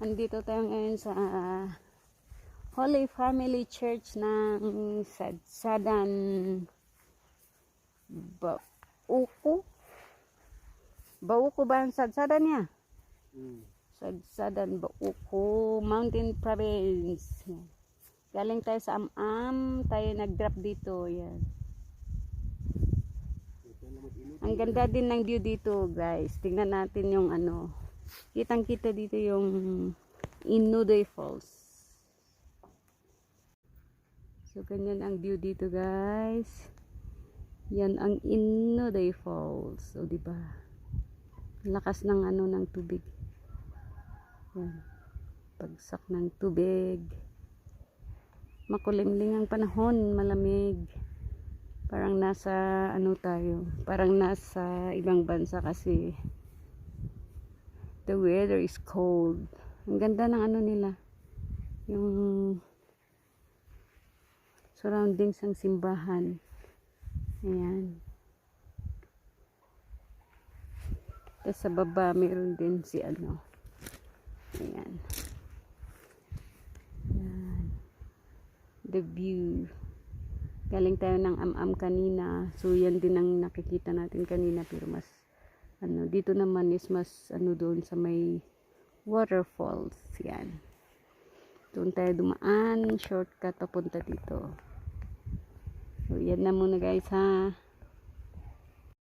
Andito tayo ngayon sa Holy Family Church ng Sadsadan Bauco. Bauco ba ang Sadsadan niya? Sadsadan Bauco, Mountain Province. Galing tayo sa Am-Am, tayo nag-drop dito. Yan. Ang ganda din ng view dito, guys. Tingnan natin yung ano. Kitang-kita dito yung Inuday Falls. So, ganyan ang view dito, guys. Yan ang Inuday Falls. O, diba? Lakas ng ano ng tubig. Yan. Pagsak ng tubig. Makulimlim ang panahon, malamig. Parang nasa ano tayo, parang nasa ibang bansa kasi the weather is cold. Ang ganda ng ano nila, yung surroundings ng simbahan. Ayan. Tapos sa baba meron din si ano. Ayan. Ayan. The view. Galing tayo ng Am-Am kanina. So yan din ang nakikita natin kanina, pero mas ano, dito naman is mas ano doon sa may waterfalls. Yan. Doon tayo dumaan, shortcut papunta dito. So yan na muna guys ha.